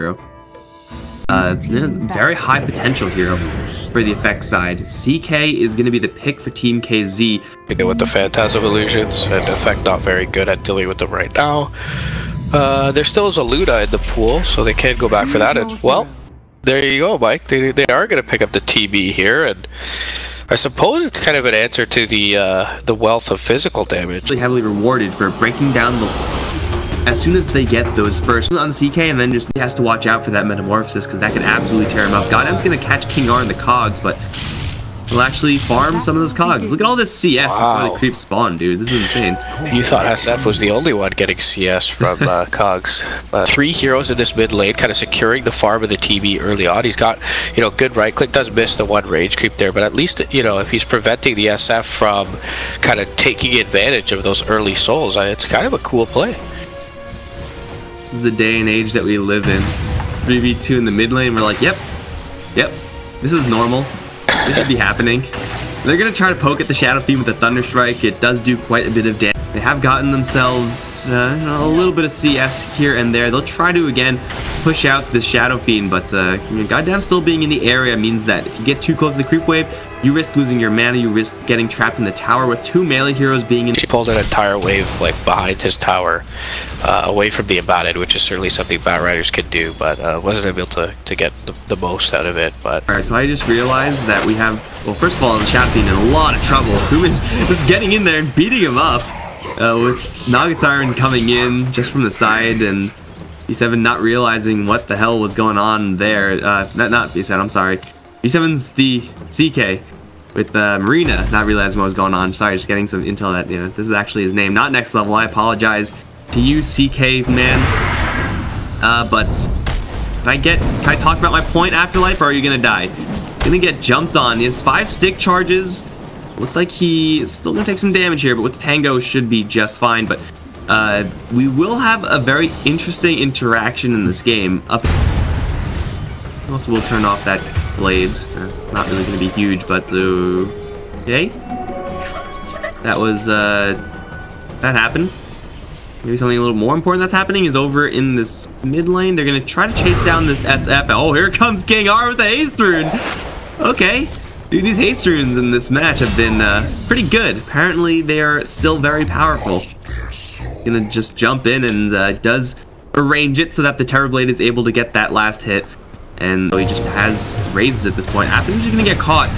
hero. Very high potential hero for the effect side. CK is going to be the pick for Team KZ. With the Phantasm Illusions, and effect not very good at dealing with them right now. There still is a Luna in the pool, so they can go back for that. And, well, there you go, Mike. They are going to pick up the TB here, and I suppose it's kind of an answer to the wealth of physical damage. Really heavily rewarded for breaking down the walls as soon as they get those first on the CK, and then just has to watch out for that metamorphosis because that can absolutely tear him up. Godam's going to catch King R in the cogs, but he'll actually farm some of those cogs. Look at all this CS before the creeps spawn, dude. This is insane. You thought SF was the only one getting CS from cogs. 3 heroes in this mid lane, kind of securing the farm of the TB early on. He's got, good right click, does miss the one rage creep there, but at least, if he's preventing the SF from kind of taking advantage of those early souls, it's kind of a cool play. This is the day and age that we live in. 3v2 in the mid lane, we're like, yep, this is normal. This should be happening. They're going to try to poke at the Shadow Fiend with the Thunder Strike. It does do quite a bit of damage. They have gotten themselves a little bit of CS here and there. They'll try to, again, push out the Shadow Fiend, but goddamn still being in the area means that if you get too close to the creep wave, you risk losing your mana, you risk getting trapped in the tower with 2 melee heroes being in. He pulled an entire wave behind his tower, away from the embattled, which is certainly something Batriders could do, but wasn't able to get the most out of it. But alright, so I just realized that we have, well, first of all, the Shadow Fiend in a lot of trouble. Human was getting in there and beating him up, with Naga Siren coming in just from the side, and B7 not realizing what the hell was going on there. Not B7, I'm sorry. B7's the CK. With Marina not realizing what was going on. Sorry, just getting some intel that, this is actually his name. Not next level. I apologize to you, CK man. But can I talk about my point, Afterlife, or are you gonna die? Gonna get jumped on. He has 5 stick charges. Looks like he is still gonna take some damage here, but with the Tango should be just fine. But we will have a very interesting interaction in this game. Also, we'll turn off that blade. Not really going to be huge, but okay. That was that happened. Maybe something a little more important that's happening is over in this mid lane. They're going to try to chase down this SF. Oh, here comes King R with a haste rune. Okay, dude, these haste runes in this match have been pretty good. Apparently, they are still very powerful. Gonna just jump in and does arrange it so that the Terrorblade is able to get that last hit. And he just has raises at this point. After he's gonna get caught.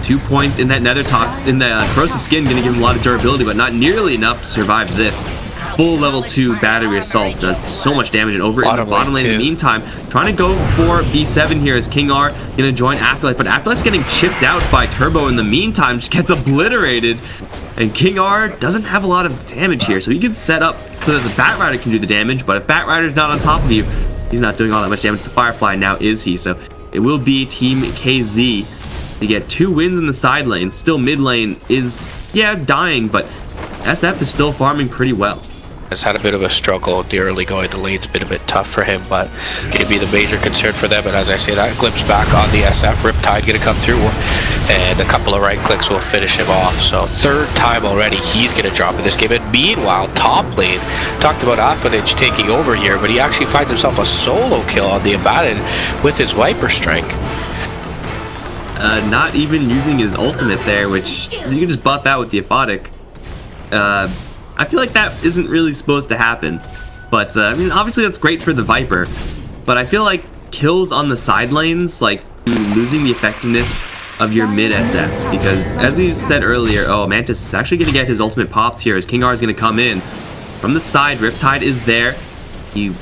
2 points in that nether talk, in the corrosive skin, gonna give him a lot of durability, but not nearly enough to survive this. Full level 2 battery assault does so much damage, and over in the bottom lane in the meantime, trying to go for B7 here as King R gonna join Afterlife, but Afterlife's getting chipped out by Turbo in the meantime, just gets obliterated. And King R doesn't have a lot of damage here, so he can set up so that the Batrider can do the damage, but if Batrider's not on top of you, he's not doing all that much damage to the Firefly, now is he? So it will be Team KZ to get 2 wins in the side lane. Still mid lane is, dying, but SF is still farming pretty well. Has had a bit of a struggle the early going. The lane's been a bit tough for him, but could be the major concern for them. And as I say, that glimpse back on the SF, Riptide gonna come through, and a couple of right clicks will finish him off. So 3rd time already he's gonna drop in this game. And meanwhile, top lane, talked about Afanage taking over here, but he actually finds himself a solo kill on the embattled with his Viper Strike. Not even using his ultimate there, which you can just buff out with the Aphotic. I feel like that isn't really supposed to happen, but I mean, obviously that's great for the Viper, but I feel like kills on the side lanes, like losing the effectiveness of your mid SF, because as we said earlier, Mantis is actually going to get his ultimate popped here as King R is going to come in from the side. Riptide is there. He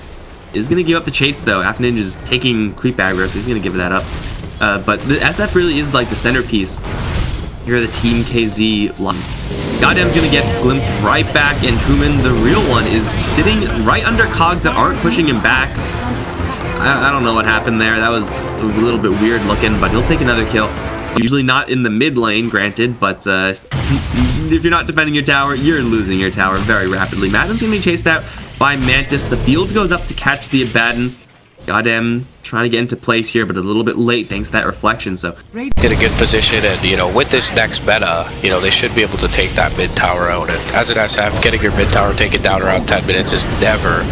is going to give up the chase though. Afninja is taking creep aggro, so he's going to give that up. But the SF really is like the centerpiece. Here are the Team KZ lines. Goddamn's gonna get glimpsed right back, and Human, the real one, is sitting right under cogs that aren't pushing him back. I don't know what happened there. That was a little bit weird looking, but he'll take another kill. Usually not in the mid lane, granted, but if you're not defending your tower, you're losing your tower very rapidly. Madden's gonna be chased out by Mantis. The field goes up to catch the Abaddon. Goddamn, trying to get into place here, but a little bit late thanks to that reflection. So in a good position, and with this next meta, they should be able to take that mid tower out. And as an SF, getting your mid tower taken down around 10 minutes is never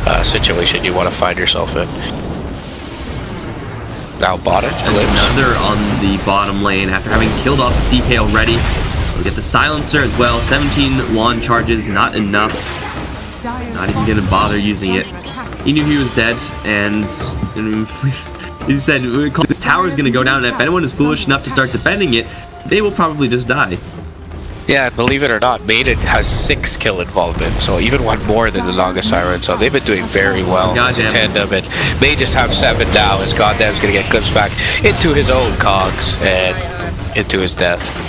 a situation you want to find yourself in. Now bottom. Another on the bottom lane after having killed off the CK already. We'll get the silencer as well. 17 lawn charges, not enough. Not even gonna bother using it. He knew he was dead, and he said this tower is gonna go down, and if anyone is foolish enough to start defending it, they will probably just die. Yeah, believe it or not, Maiden has 6 kill involvement, so even one more than the Naga Siren, so they've been doing very well as a tandem, and may just have 7 now as Goddamn's gonna get glimpsed back into his own cogs and into his death.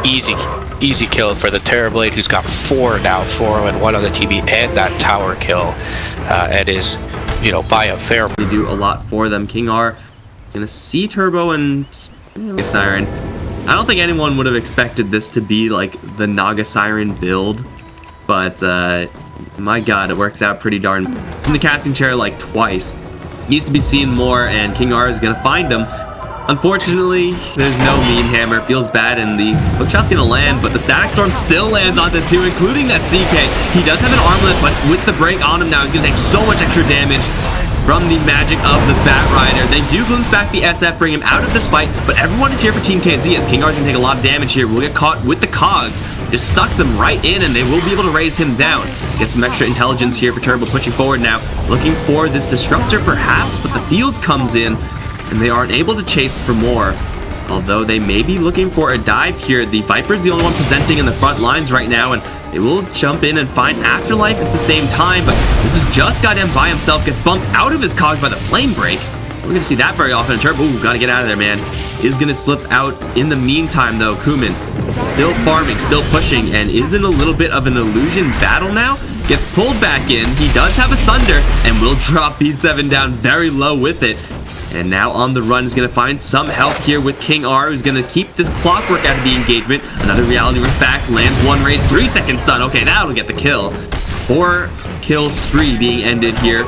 Easy kill for the Terrorblade, who's got 4 now, 4 and 1 on the TB, and that tower kill, and is, you know, by a fair. They do a lot for them. King R gonna see Turbo and Siren. I don't think anyone would have expected this to be like the Naga Siren build, but my god, it works out pretty darn. In the casting chair like twice. Needs to be seen more, and King R is gonna find him. Unfortunately, there's no mean hammer. Feels bad, and the hookshot's gonna land, but the static storm still lands onto 2, including that CK. He does have an armlet, but with the break on him now, he's gonna take so much extra damage from the magic of the Bat Rider. They do glimpse back the SF, bring him out of this fight, but everyone is here for Team KZ as King R's gonna take a lot of damage here. Will get caught with the cogs. Just sucks him right in, and they will be able to raise him down. Get some extra intelligence here for Turbo, pushing forward now. Looking for this disruptor perhaps, but the field comes in, and they aren't able to chase for more. Although they may be looking for a dive here. The Viper's the only one presenting in the front lines right now, and they will jump in and find Afterlife at the same time, but this is just Goddamn by himself, gets bumped out of his cogs by the flame break. We're gonna see that very often. Turbo, ooh, gotta get out of there, man. Is gonna slip out in the meantime, though. Kuman still farming, still pushing, and is in a little bit of an illusion battle now. Gets pulled back in. He does have a Sunder, and will drop B7 down very low with it. And now on the run is going to find some help here with King R, who's going to keep this clockwork out of the engagement. Another reality rift back, lands 1 raise, 3-second stun. Okay, that'll get the kill. 4 kill spree being ended here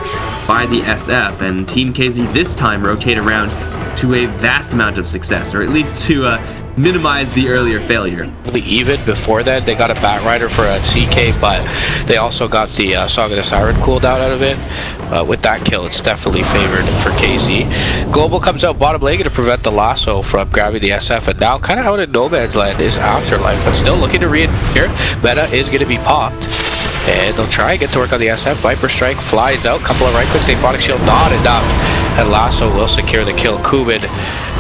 by the SF, and Team KZ this time rotate around to a vast amount of success, or at least to minimize the earlier failure. Even before that, they got a Bat Rider for a CK, but they also got the Saga the Siren cooldown out of it. With that kill, it's definitely favored for KZ. Global comes out bottom lane to prevent the lasso from grabbing the SF, and now kind of out in no man's land is Afterlife, but still looking to re-here. Meta is going to be popped, and they'll try and get to work on the SF. Viper Strike flies out, couple of right clicks, Aphotic Shield, not enough, and Lasso will secure the kill. Kuman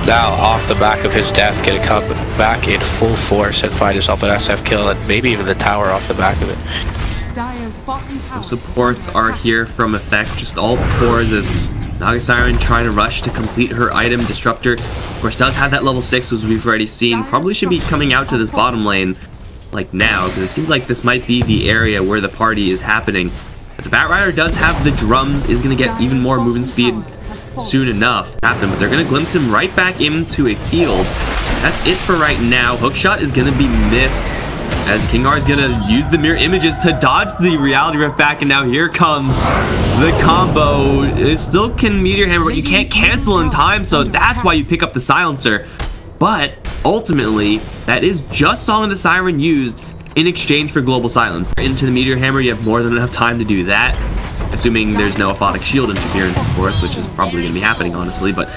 now off the back of his death, gonna come back in full force and find himself an SF kill, and maybe even the tower off the back of it. Supports are here from effect, just all the cores as Naga Siren trying to rush to complete her item. Disruptor, of course, does have that level 6, as we've already seen. Probably should be coming out to this bottom lane like now, because it seems like this might be the area where the party is happening. But the Bat Rider does have the drums, is going to get even more movement speed soon enough to happen, but they're going to glimpse him right back into a field. That's it for right now. Hookshot is going to be missed, as King R is going to use the mirror images to dodge the reality rift back, and now here comes the combo. It still can Meteor Hammer, but you can't cancel in time, so that's why you pick up the silencer. But ultimately, that is just Song of the Siren used in exchange for Global Silence. Into the Meteor Hammer, you have more than enough time to do that, assuming there's no Aphotic Shield interference, of course, which is probably going to be happening, honestly, but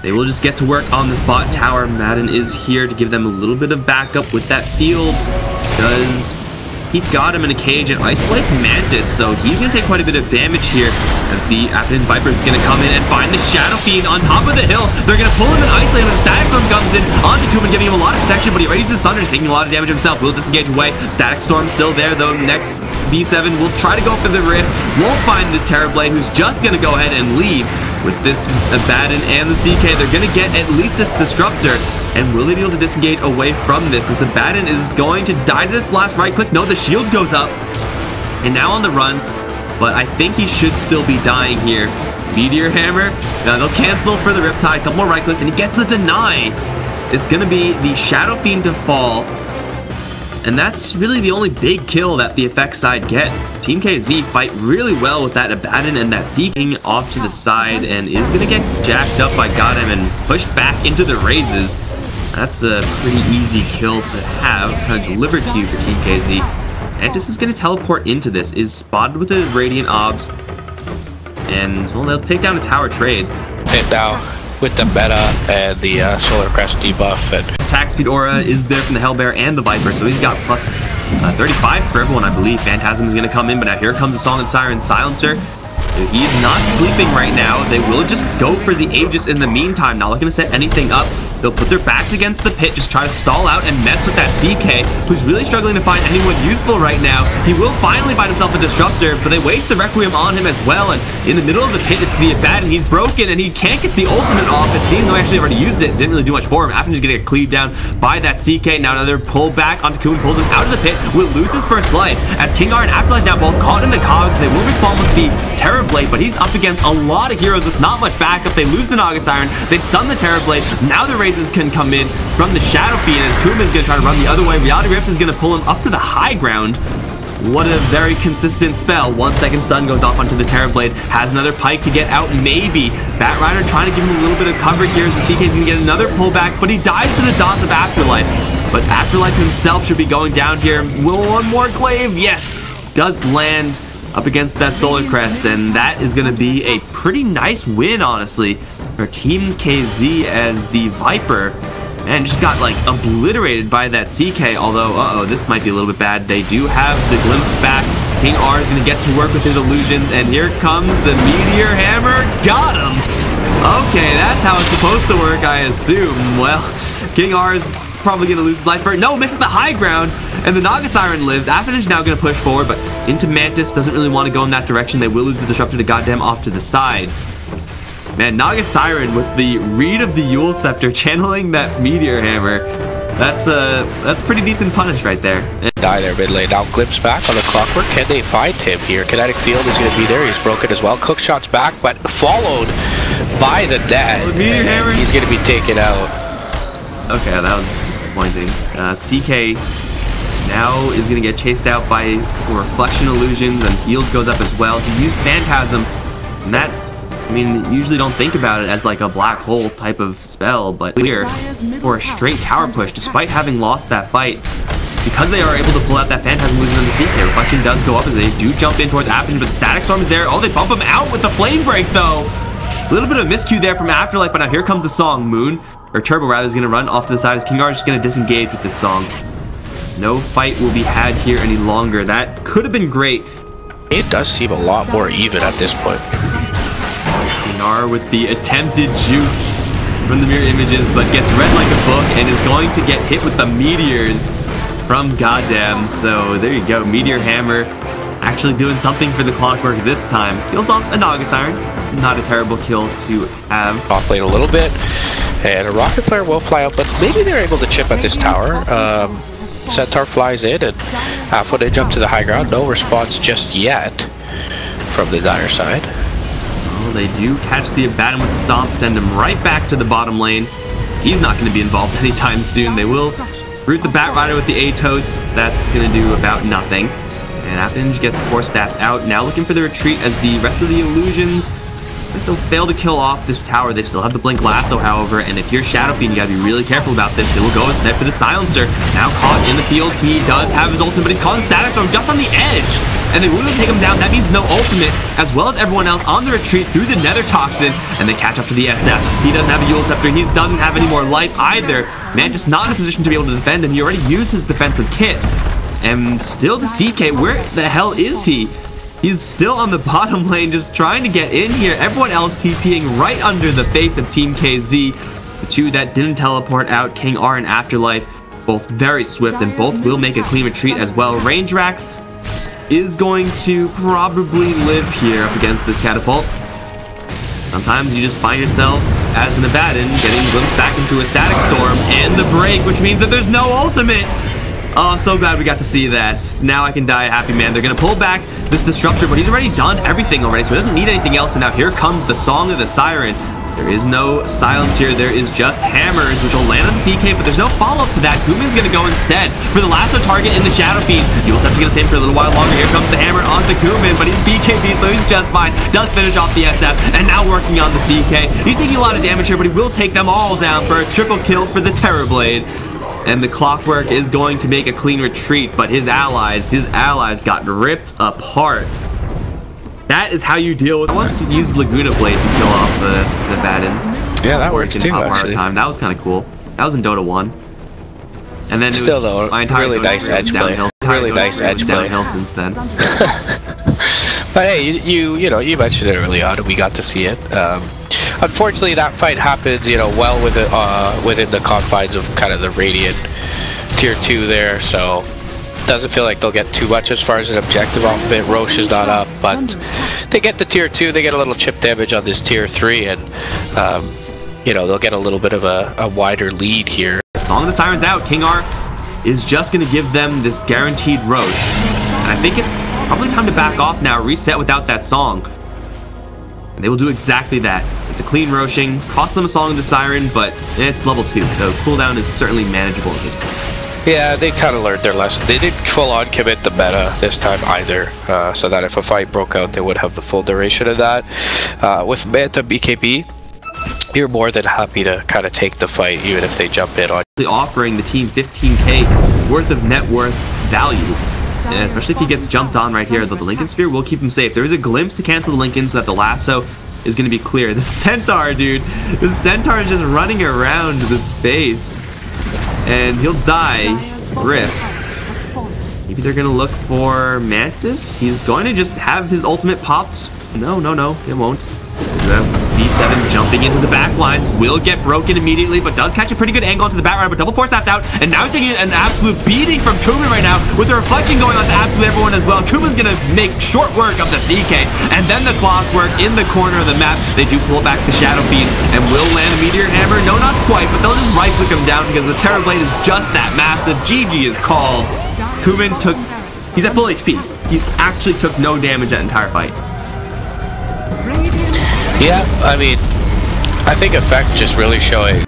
they will just get to work on this bot tower. Madden is here to give them a little bit of backup with that field. He got him in a cage and isolates Mantis, so he's going to take quite a bit of damage here as the Afternoon Viper is going to come in and find the Shadow Fiend on top of the hill. They're going to pull him and isolate him. The Static Storm comes in onto Kuman, giving him a lot of protection, but he raises his Thunder, taking a lot of damage himself. Will disengage away. Static Storm still there, though. Next, B7 will try to go for the Rift. Won't find the Terrorblade, who's just going to go ahead and leave. With this Abaddon and the CK, they're going to get at least this Disruptor. And will they be able to disengage away from this? This Abaddon is going to die to this last right click. No, the shield goes up. And now on the run. But I think he should still be dying here. Meteor Hammer. Now they'll cancel for the Riptide. Couple more right clicks, and he gets the deny. It's going to be the Shadow Fiend to fall. And that's really the only big kill that the effect side get. Team KZ fight really well with that Abaddon and that Seeking off to the side, and is going to get jacked up by Goddamn and pushed back into the raises. That's a pretty easy kill to have delivered to you for Team KZ. Mantis is going to teleport into this, is spotted with a Radiant Obs, and well, they'll take down a tower trade. And now, with the meta and the Solar Crest debuff. And attack speed aura is there from the Hellbear and the Viper, so he's got plus 35 for everyone, I believe. Phantasm is going to come in, but now here comes the Song and Siren Silencer. He's not sleeping right now. They will just go for the Aegis in the meantime, not looking to set anything up. They'll put their backs against the pit, just try to stall out and mess with that CK, who's really struggling to find anyone useful right now. He will finally find himself a Disruptor, but they waste the Requiem on him as well, and in the middle of the pit, it's the Abaddon. He's broken, and he can't get the ultimate off. It seems they actually already used it. Didn't really do much for him. After just gonna get cleaved down by that CK. Now another pull back onto Kuhn, pulls him out of the pit, will lose his first life. As King R and Afterlife now both caught in the cogs, they will respond with the Terrorblade, but he's up against a lot of heroes with not much backup. They lose the Naga Siren, they stun the Terrorblade. Now the Razors can come in from the Shadow Fiend, as Kuma's gonna try to run the other way. Reality Rift is gonna pull him up to the high ground. What a very consistent spell. 1 second stun goes off onto the Terrorblade. Has another pike to get out, maybe. Bat Rider trying to give him a little bit of cover here. The CK's gonna get another pullback, but he dies to the dots of Afterlife. But Afterlife himself should be going down here. Will one more glaive? Yes! Does land up against that Solar Crest, and that is gonna be a pretty nice win, honestly, for Team KZ, as the Viper, man, just got like obliterated by that CK. Although, this might be a little bit bad. They do have the glimpse back. King R is gonna get to work with his illusions, and here comes the Meteor Hammer. Got him. Okay, that's how it's supposed to work, I assume. Well, King R is probably gonna lose his life. No, misses the high ground, and the Naga Siren lives. Affinish now gonna push forward, but into Mantis. Doesn't really want to go in that direction. They will lose the Disruptor to goddamn off to the side. Man, Naga Siren with the read of the Yule Scepter, channeling that Meteor Hammer. That's pretty decent punish right there. Die there mid lane. Now Glimpse back on the Clockwork. Can they find him here? Kinetic Field is going to be there. He's broken as well. Cook shot's back, but followed by the net. Meteor Hammer. He's going to be taken out. Okay, that was disappointing. CK now is going to get chased out by Reflection Illusions, and Healed goes up as well. He used Phantasm, and that, I mean, usually don't think about it as like a black hole type of spell, but here for a straight tower push, despite having lost that fight, because they are able to pull out that Phantasm Illusion on the CK. Reflection does go up as they do jump in towards Afterlife, but Static Storm is there. Oh, they bump him out with the Flame Break, though. A little bit of miscue there from Afterlife, but now here comes the Song. Moon, or Turbo rather, is going to run off to the side as King R is just going to disengage with this Song. No fight will be had here any longer. That could have been great. It does seem a lot more even at this point. King R with the attempted jukes from the mirror images, but gets read like a book and is going to get hit with the meteors from Goddamn. So there you go. Meteor Hammer actually doing something for the Clockwork this time. Kills off a Naga Siren. Not a terrible kill to have. Off lane a little bit, and a Rocket Flare will fly out, but maybe they're able to chip at this tower. Centaur flies in, and when they jump to the high ground, no response just yet from the Dire side. Well, they do catch the Abaddon with the Stomp, send him right back to the bottom lane. He's not going to be involved anytime soon. They will root the Bat Rider with the Atos. That's going to do about nothing. And Affinish gets Force Staff out. Now looking for the retreat as the rest of the illusions, they'll fail to kill off this tower. They still have the Blink Lasso, however, and if you're Shadow Fiend, you gotta be really careful about this. They will go instead for the Silencer. Now caught in the field. He does have his ultimate, but he's caught in Static Storm just on the edge, and they will take him down. That means no ultimate, as well as everyone else on the retreat through the Nether Toxin, and they catch up to the SF. He doesn't have a Yule Scepter. He doesn't have any more life either. Man, just not in a position to be able to defend, and he already used his defensive kit. And still the CK, where the hell is he? He's still on the bottom lane, just trying to get in here. Everyone else TPing right under the face of Team KZ. The two that didn't teleport out, King R and Afterlife, both very swift, and both will make a clean retreat as well. Range Rax is going to probably live here up against this catapult. Sometimes you just find yourself as an Abaddon getting glimpsed back into a Static Storm and the break, which means that there's no ultimate. Oh, I'm so glad we got to see that. Now I can die a happy man. They're going to pull back this Disruptor, but he's already done everything already, so he doesn't need anything else. And now here comes the Song of the Siren. There is no silence here. There is just hammers, which will land on the CK, but there's no follow-up to that. Kumin's going to go instead for the lasso target in the Shadow Fiend. Yulesep's going to stay for a little while longer. Here comes the hammer onto Kumin, but he's BKB, so he's just fine. Does finish off the SF, and now working on the CK. He's taking a lot of damage here, but he will take them all down for a triple kill for the Terrorblade. And the Clockwork is going to make a clean retreat, but his allies got ripped apart. That is how you deal with. I want to use Laguna Blade to kill off the Abaddon. Yeah, that works too, actually. That was kind of cool. That was in Dota 1. And then still though, my entire really nice edge play. Really nice edge play. Downhill since then. But hey, you know, you mentioned it early on, and we got to see it. Unfortunately, that fight happens, you know, well within the confines of kind of the Radiant tier 2 there. So doesn't feel like they'll get too much as far as an objective off of it. Roche is not up, but they get the tier 2. They get a little chip damage on this tier 3, and you know, they'll get a little bit of a wider lead here. Song of the Siren's out. King R is just going to give them this guaranteed Roche. And I think it's probably time to back off now, reset without that song. And they will do exactly that. It's a clean Roshing, cost them a Song of the Siren, but it's level 2, so cooldown is certainly manageable at this point. Yeah, they kind of learned their lesson. They didn't full-on commit the meta this time either, so that if a fight broke out, they would have the full duration of that. With meta BKB, you're more than happy to kind of take the fight, even if they jump in on. Offering the team 15k worth of net worth value, and especially if he gets jumped on right here. The Lincoln Sphere will keep him safe. There is a glimpse to cancel the Lincoln so that the lasso is going to be clear. The Centaur, dude. The Centaur is just running around this base, and he'll die. Rip. Maybe they're going to look for Mantis. He's going to just have his ultimate popped. No, it won't. V7 jumping into the back lines, will get broken immediately, but does catch a pretty good angle onto the back right, but double force tapped out, and now he's taking an absolute beating from Kuman right now, with the reflection going on to absolutely everyone as well. Kuman's gonna make short work of the CK, and then the clockwork in the corner of the map. They do pull back the Shadow Fiend, and will land a Meteor Hammer. No, not quite, but they'll just right click him down because the Terror Blade is just that massive. GG is called. Kuman he's at full HP. He actually took no damage that entire fight. Yeah, I mean, I think Effect just really showing